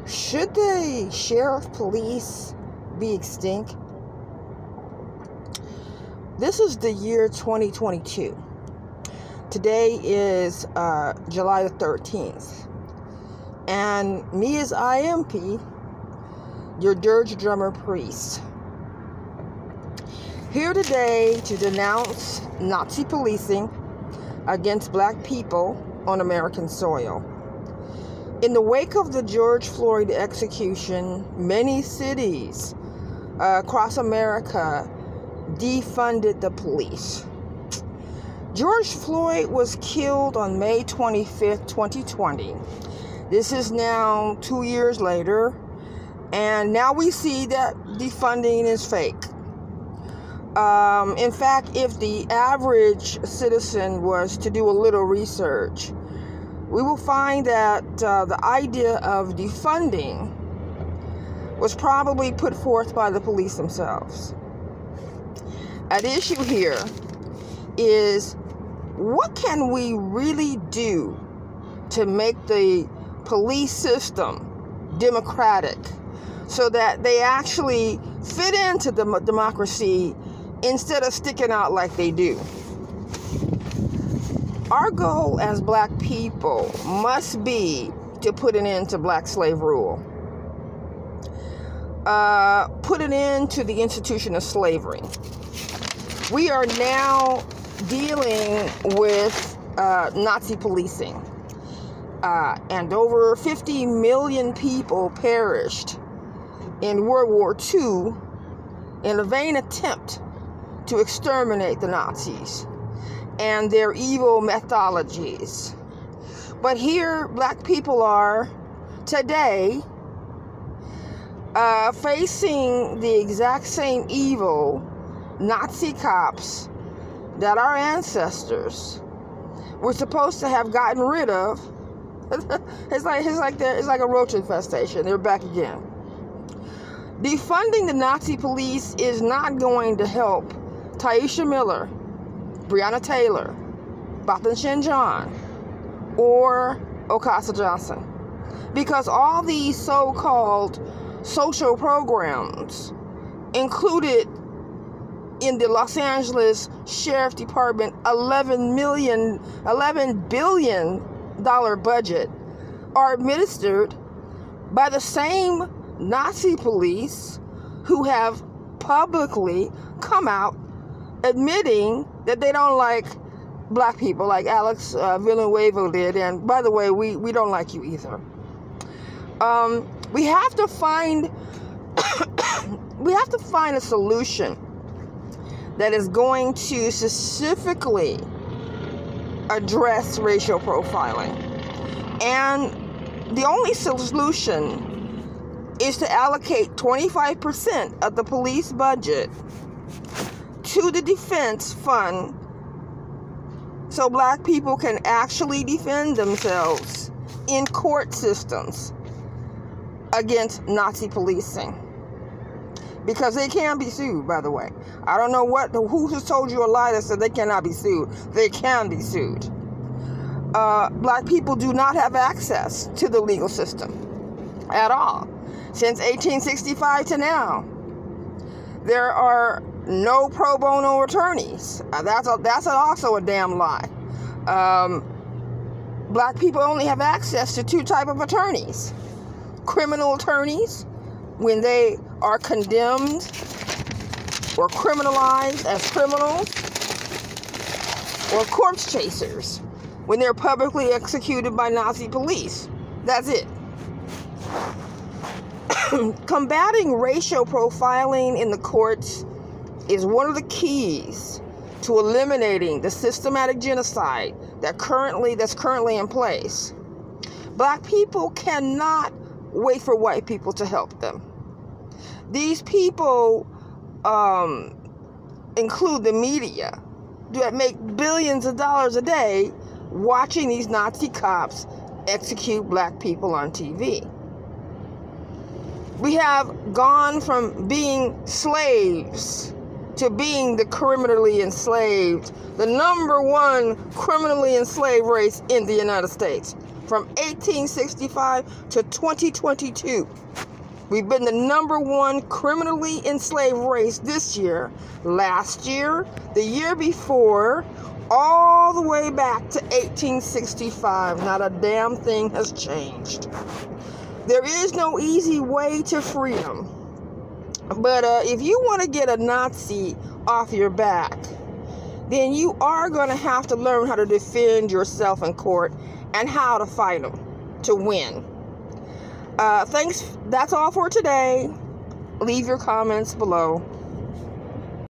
Should the sheriff police be extinct? This is the year 2022. Today is July the 13th. And me as IMP, your dirge drummer priest, here today to denounce Nazi policing against black people on American soil. In the wake of the George Floyd execution, many cities across America defunded the police. George Floyd was killed on May 25th, 2020. This is now 2 years later, and now we see that defunding is fake. In fact, if the average citizen was to do a little research, we will find that the idea of defunding was probably put forth by the police themselves. At issue here is, what can we really do to make the police system democratic so that they actually fit into the democracy instead of sticking out like they do? Our goal as black people must be to put an end to black slave rule. Put an end to the institution of slavery. We are now dealing with Nazi policing. And over 50 million people perished in World War II in a vain attempt to exterminate the Nazis and their evil methodologies. But here, black people are today facing the exact same evil Nazi cops that our ancestors were supposed to have gotten rid of. It's like a roach infestation. They're back again. Defunding the Nazi police is not going to help Taisha Miller, Breonna Taylor, Botham Shinjan, or Okasa Johnson, because all these so-called social programs included in the Los Angeles Sheriff Department $11 billion budget are administered by the same Nazi police who have publicly come out admitting that they don't like black people, like Alex Villanueva did. And by the way, we don't like you either. We have to find a solution that is going to specifically address racial profiling. And the only solution is to allocate 25% of the police budget to the defense fund so black people can actually defend themselves in court systems against Nazi policing. Because they can be sued, by the way. I don't know who has told you a lie that said they cannot be sued. They can be sued. Black people do not have access to the legal system at all. Since 1865 to now, there are no pro bono attorneys. That's also a damn lie. Black people only have access to two types of attorneys: criminal attorneys, when they are condemned or criminalized as criminals, or corpse chasers, when they're publicly executed by Nazi police. That's it. Combating racial profiling in the courts is one of the keys to eliminating the systematic genocide that's currently in place. Black people cannot wait for white people to help them. These people include the media that make billions of dollars a day watching these Nazi cops execute black people on TV. We have gone from being slaves to being the criminally enslaved, the #1 criminally enslaved race in the United States. from 1865 to 2022. We've been the #1 criminally enslaved race this year, last year, the year before, all the way back to 1865. Not a damn thing has changed. There is no easy way to freedom. But if you want to get a Nazi off your back, then you are going to have to learn how to defend yourself in court and how to fight them to win. Thanks. That's all for today. Leave your comments below.